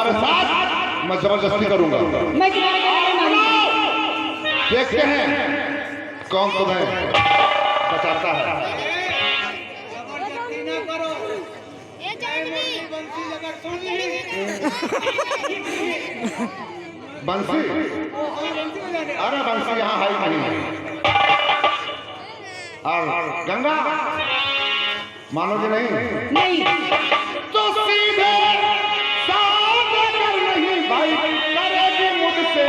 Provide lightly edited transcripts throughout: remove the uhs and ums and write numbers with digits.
तुम्हारे साथ मैं जबरदस्ती करूंगा। मैं किनारे देखते हैं कौन तुम्हें बचाता है। जबरदस्ती ना करो। बंसी अगर सुन ली बंसी? अरे बंसी यहाँ है ही नहीं। और गंगा मानोगे नहीं? नहीं तो सीधे सामने कर नहीं भाई करेगी मुझसे।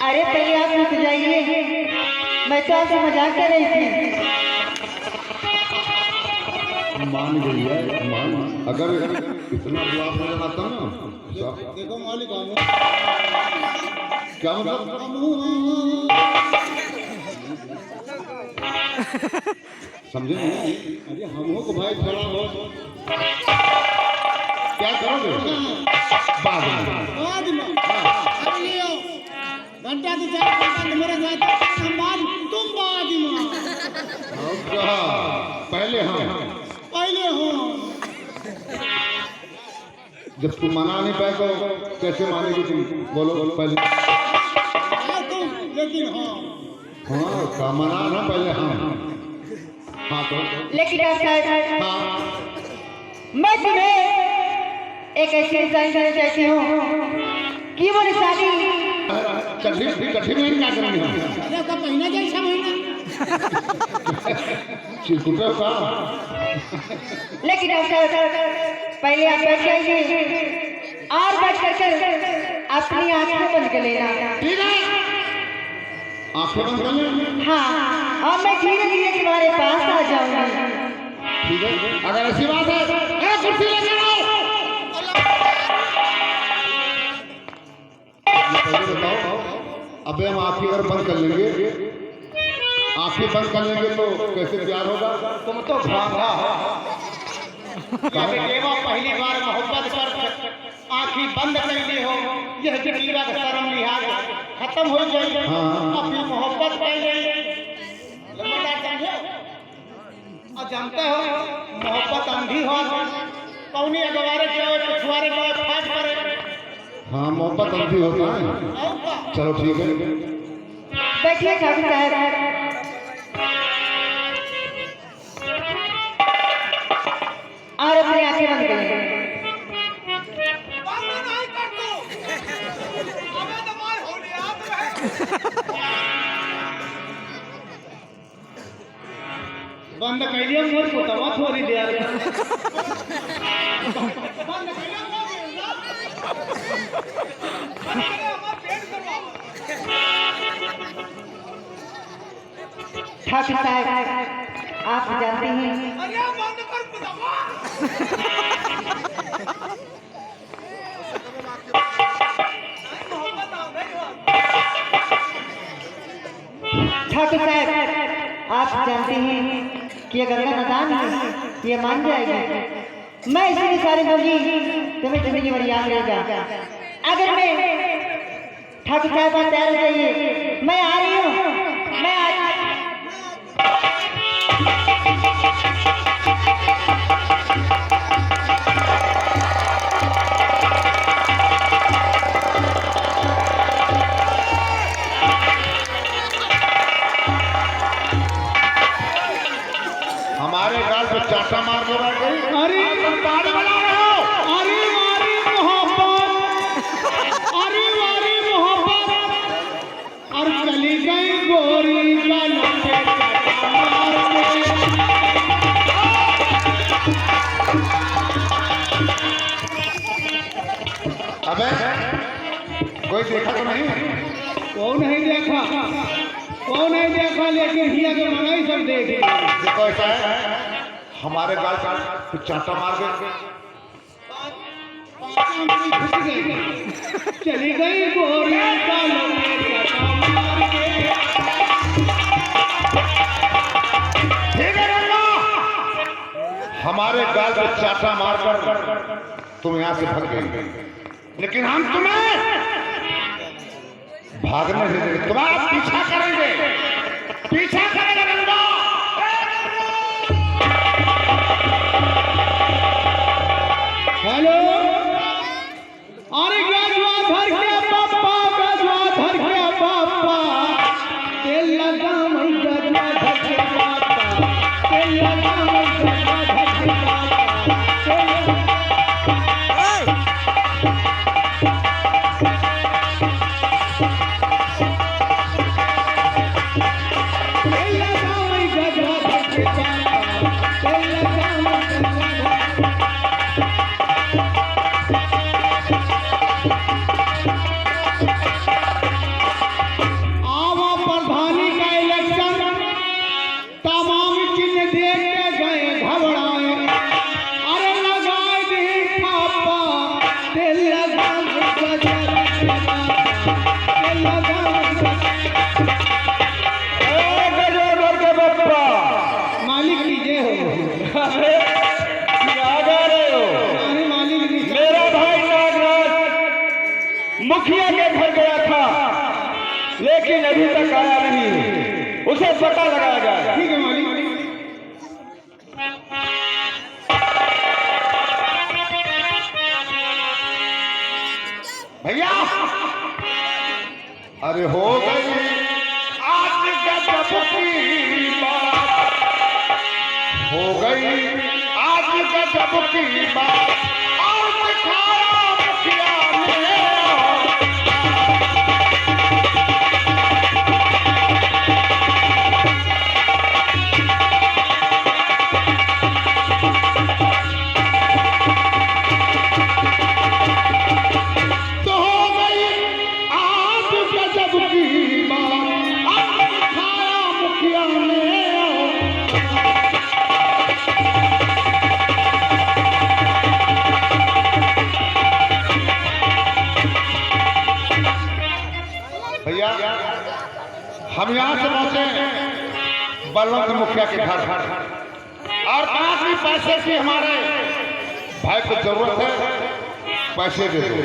अरे पहले आप रुक जाइए, मैं तो आपसे मजाक कर रही थी। मान गई है, मान। अगर इतना जवाब नहीं आता ना, देखो मालिक क्या मतलब? समझे नहीं? अरे हम को भाई थोड़ा बहुत क्या करोगे बाद में? अब लियो घंटा से 4 घंटा मेरे साथ संभाल तुम बाद में। और कहा पहले पहले हो जब तुम मना नहीं पाए तो कैसे मानेगी तुम? बोलो पहले। तुम लेकिन हाँ का मना ना पहले। हाँ तो लेकिन डॉक्टर हाँ मैं तुम्हें एक ऐसी इंसान करना चाहती हूँ कि वो निशानी कठिन नहीं क्या करेंगे हम? अरे का महीना जैसा महीना चिरकुटे का। लेकिन डॉक्टर पहले आप बैठ जाइए और बैठ कर अपनी आंखें बंद कर लेना। ठीक है, आंखें बंद कर लें। हाँ और मैं धीरे धीरे तुम्हारे पास आ जाऊंगी। ठीक है, अगर ऐसी बात है कुर्सी लेके आओ। ये पहले बताओ, अबे हम आंखें अगर बंद कर लेंगे, आंखें बंद कर लेंगे तो कैसे प्यार होगा? तुम तो भागा बेटेवा पहली बार मोहब्बत कर आंखें बंद कर ली हो। यह जकीरा का शर्म लिहाज खत्म हो जाए। हाँ। फिर मोहब्बत कर गई और जानते हो मोहब्बत अंधी हो कौनी अगवारे के पिछवारे के फाट करे। हाँ मोहब्बत अंधी होता है। चलो ठीक है, बैठिए ठाकुर साहब। और अपनी आंखें बंद करें। बंद करिए मोर को तवा थोड़ी देर ठाकुर साहब आप जानते हैं ठाकुर साहब आप जानते हैं कि अगर मैं नादान है ये मान जाएगी। मैं इसीलिए सारे बोली तुम्हें जिंदगी भर याद रहेगा। अगर मैं ठाकुर साहब आप तैयार हो जाइए, मैं आ रही हूँ। मैं आ हमारे गाल पे चाटा मार के बैठ गई। अरे ताली बजा रहे हो? अरे वारी मोहब्बत, अरे वारी मोहब्बत और चली गई गोरी गालों पे चाटा मार के। अबे कोई देखा तो नहीं? कौन नहीं देखा, कौन नहीं देखा, लेकिन हिया के मंगाई सब देखे। देखो ऐसा है, हमारे गाल पे चाटा मार के चली गई गोरी बालों में कटा मार के। ठीक है रंगा, हमारे गाल पे चाटा मारकर तुम यहाँ से भाग गई, लेकिन हम तुम्हें भागने नहीं देंगे, तुम्हारा पीछा करेंगे, पीछा करेंगे रंगा। हेलो, अरे गजवा धर के पापा, गजवा धर के पापा, तेल लगा मैं गजवा धर के पापा, तेल लगा मैं गजवा धर के पापा, तेल लगा मैं गजवा धर के पापा, तेल लगा मैं गजवा धर। आवा प्रधानी का इलेक्शन, तमाम चिन्ह देख के गए घबराए, अरे लगाए दी पापा, तेल लगा गजब, तेल लगा मालिक लीजिए हो। अरे मालिक लीजिए। मेरा भाई नागराज मुखिया के घर गया था, लेकिन अभी तक आया नहीं, उसे पता लगाया जाए। ठीक है मालिक। भैया, अरे हो गई आज गजब की बात, हो गई आज गजब की बात, और दिखाया मुखिया ने। तो हो गई आज गजब की बात, और दिखाया मुखिया ने। भैया, हम यहाँ से पहुंचे बलवंत मुखिया के घर, और काफी पैसे की हमारे भाई को जरूरत है, पैसे दे दो।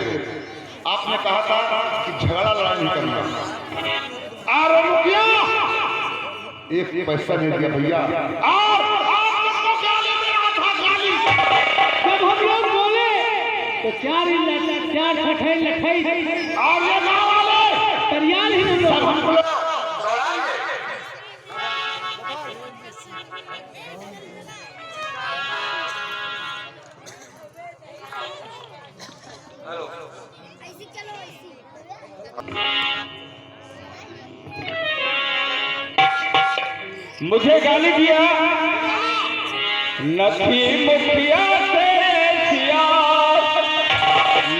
आपने कहा था कि झगड़ा लड़ाई नहीं करना, और मुखिया एक पैसा नहीं दिया भैया। और आपको क्या लेके रहा था गाली? जब हम लोग बोले तो चार छठे लखई और ये गाँव वाले करियाल ही नहीं सब होगा। हमको मुझे गाली दिया, नथी मुखिया से सिया,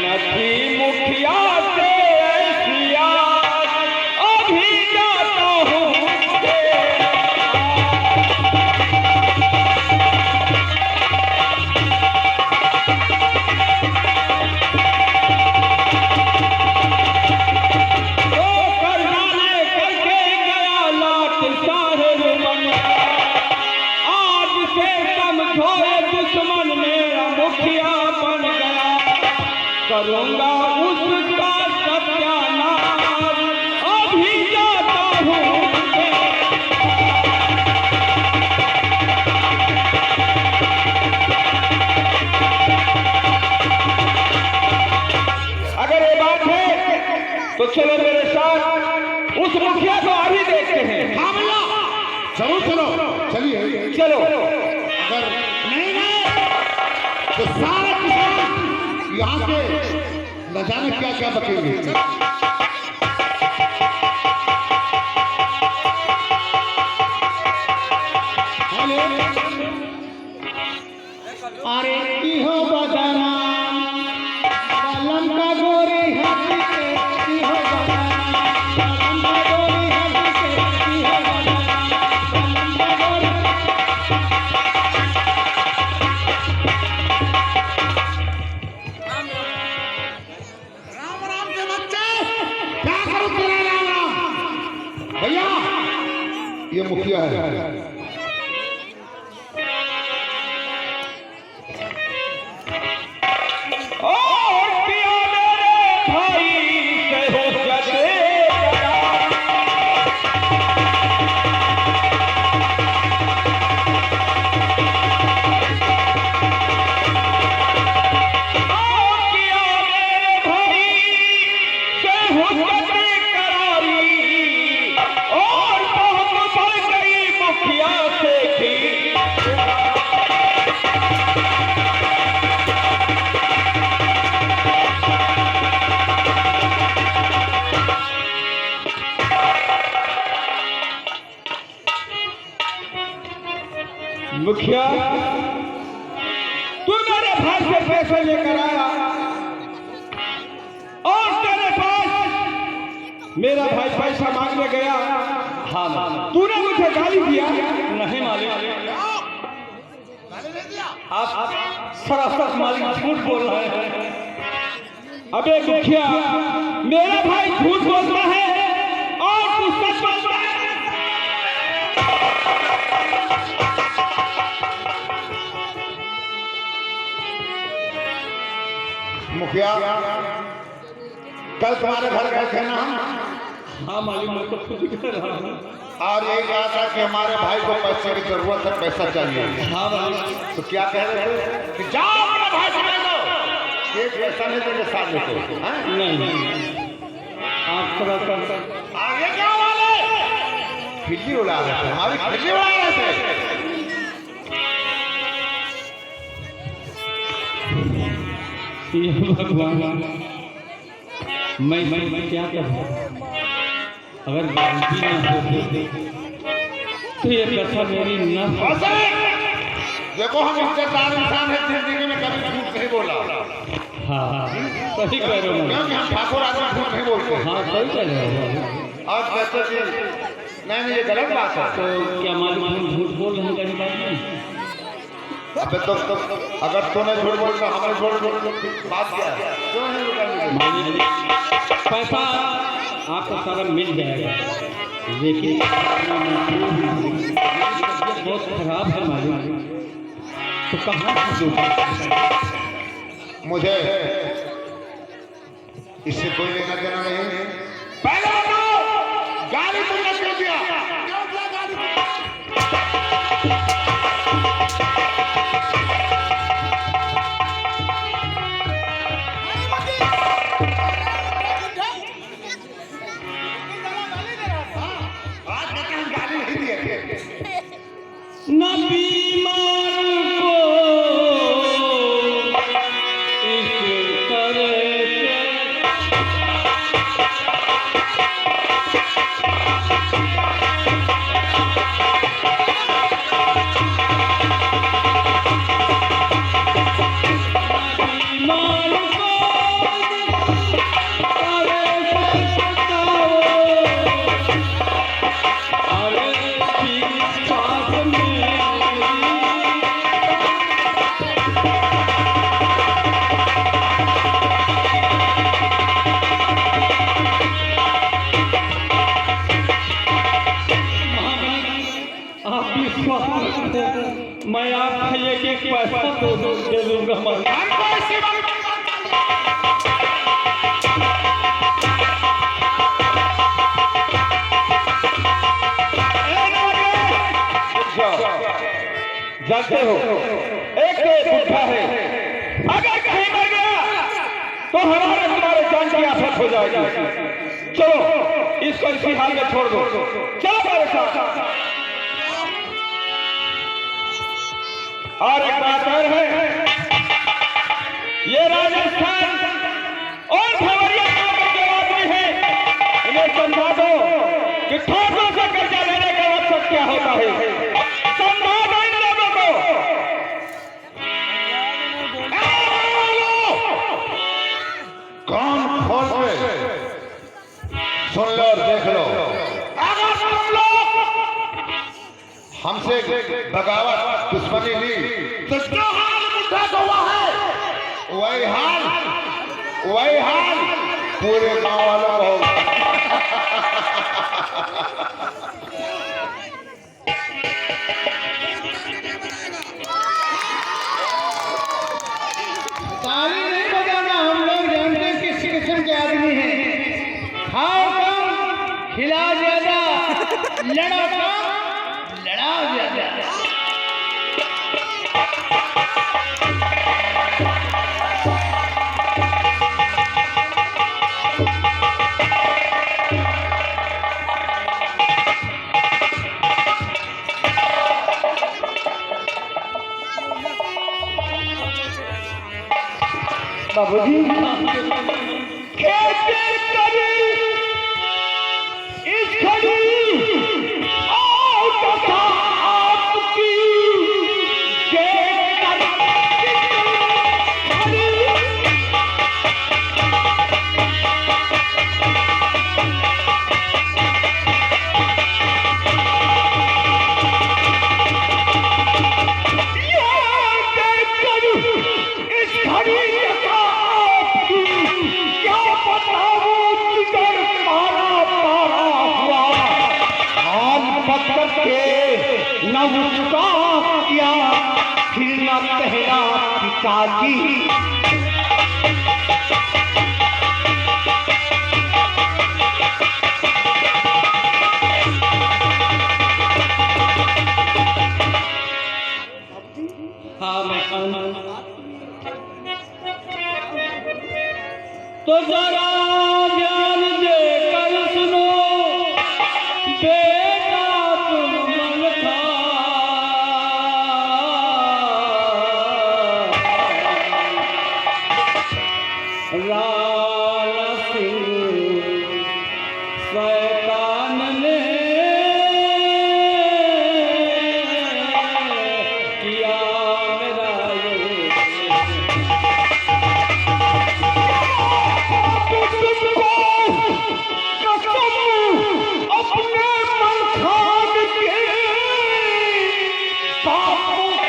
नथी मुखिया से सिया, अभी जाता हूँ। करूंगा उसका सत्यानाश, अभी जाता हूँ। अगर ये बात है तो चलो मेरे साथ उस मुखिया को अभी देखते हैं। हाँ भैया, जरूर चलो, चलिए चलो। अगर नहीं गए तो सारे किसान यहाँ के न जाने क्या क्या बचेंगे। अरे इहो बदना कलम का गोरी हंसी के, इहो बदना कलम का गोरी हंसी के, इहो बदना कलम का गोरी। मुखिया, तू मेरे भाई से पैसे लेकर आया और तेरे पास मेरा भाई पैसा मांगने गया। हाँ, तूने मुझे गाली दिया? नहीं मालिक, आप सरासर मालिक झूठ बोल रहे हैं। अबे मुखिया, मेरा भाई झूठ बोलता है और तू सच बोलता है। मुखिया, कल तुम्हारे घर गए थे ना? हाँ मालिक, मैं तो खुद ही कह रहा हूँ। और ये कहा था कि हमारे भाई को पैसे की जरूरत है, पैसा चाहिए। हाँ मालिक। तो क्या कह रहे थे कि जाओ अपने भाई से ले लो, ये पैसा नहीं देंगे साथ में तो। नहीं, आप थोड़ा सा आगे क्या वाले खिल्ली उड़ा रहे थे, हमारी खिल्ली उड़ा रहे थे। ये भगवान, मैं क्या करूं? अगर गलती न होती तो ये कथा मेरी न। देखो, हम इज्जतदार इंसान है, जिंदगी में कभी झूठ नहीं बोला। हाँ, सही कह रहे हो। क्योंकि हम ठाकुर आदमी झूठ नहीं बोलते। हाँ, सही कह रहे हो। और कैसे कि नहीं, ये गलत बात है। तो क्या मालूम हम झूठ बोल रहे हैं? कहीं बात नहीं। अबे तो अगर तूने झूठ बोल तो हमने झूठ बोल, बात क्या है? क्यों नहीं रुकेंगे? पैसा आपको सारा मिल जाएगा, लेकिन बहुत खराब है मालूम। तो कहाँ से मुझे इससे कोई लेना देना नहीं। पहले बताओ, गाली तुमने क्यों दिया? न बीमार को इस तरह से बीमार को अरे सताओ, अरे ठीक ठाक मैं आपका एक एक पैसा दे दूंगा। जानते हो, एक बुढ़ा है, अगर कहीं मर गया तो हमारे तुम्हारे जान की आफत हो जाएगी। चलो इसको इसी हाल में छोड़ दो, चलो मेरे साथ। और एक बात और है, ये राजस्थान और खबरिया के जो आदमी है, इन्हें समझा दो कि ठाकुर से कर्जा लेने का मकसद क्या होता है। समझा दो इन लोगों को। कान खोल के सुन लो और देख लो, अगर तुम लोग हमसे बगावत दुश्मनी ली तो जो हाल बुढ़ा को हुआ है, वही हाल पूरे गांव वालों को होगा। ताली नहीं बजाना, हम लोग जानते हैं किस किस्म के आदमी हैं। खाओ कम, खिला ज्यादा, लड़ो कम, लड़ाओ ज्यादा। बाबूजी, इस घड़ी आपकी मत कहना पिताजी। हाँ मलखान, तो जरा ध्यान देकर सुनो बेटा तुम मलखान। राणा सिंह शैतान ने किया मेरा ये अपने मलखान के बापों को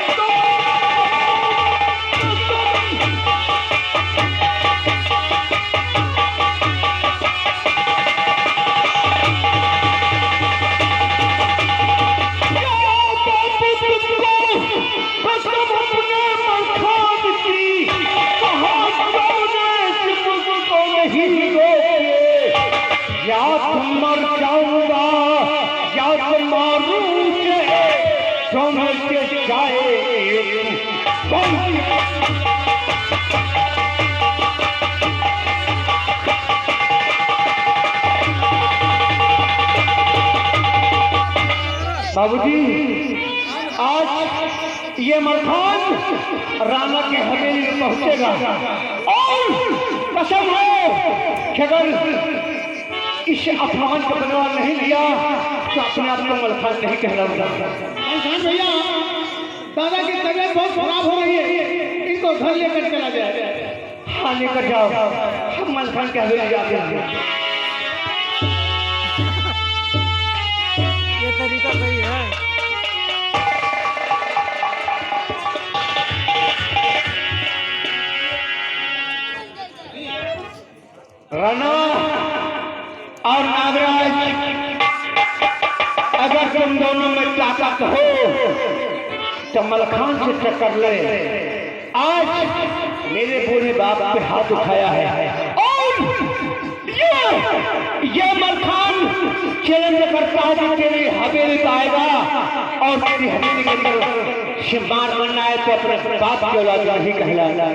या तुम मर जाऊंगा या तुम मारूं जो मर के जाए। बाबूजी, आज ये मलखान राणा के हवेली में पहुंचेगा और कसम है कि अगर इस अपमान का बदला नहीं लिया तो अपने आप को मलखान नहीं कहलाऊंगा। मलखान भैया, दादा की तबीयत बहुत खराब हो रही है, इनको घर लेकर चला जाए। हाँ लेकर जाओ, हम मलखान के हवेली जाते हैं। ये तरीका सही है। राणा और नागराज, अगर तुम दोनों में ताकत हो तो मलखान से टक्कर ले। आज मेरे बूढ़े बाप पे हाथ उठाया है और ये मलखान चैलेंज करता है कि तेरी हवेली पे आएगा और तेरी हवेली के अंदर शिमार बनना है तो अपने बाप की औलाद नहीं कहलाना।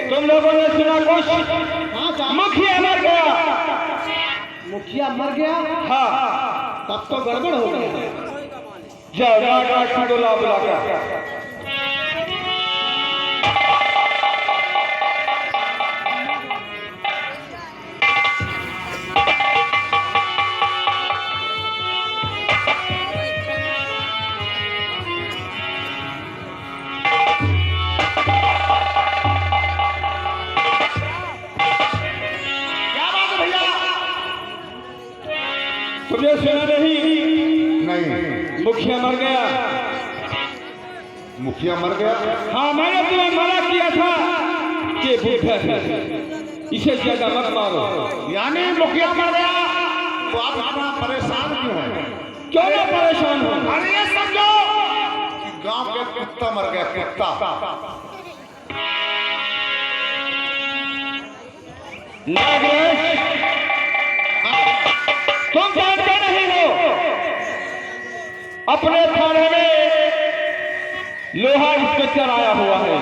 तुम लोगों ने सुना कुछ? मुखिया मर गया। मुखिया मर गया? हाँ। तब तो गड़बड़ हो गया। जाओ नागराज को बुला कर। तुमने सुना नहीं? मुखिया मर गया। मुखिया मर गया? हाँ, मैंने तुम्हें मना किया था कि भूखा है, इसे ज्यादा मत मारो। यानी मुखिया मर गया तो आप इतना परेशान क्यों हैं? क्यों ना परेशान हो? अरे ये समझो कि गांव के कुत्ता मर गया, कुत्ता। नागराज, तुम जानते नहीं हो अपने थाने में लोहा इंस्पेक्टर आया हुआ है।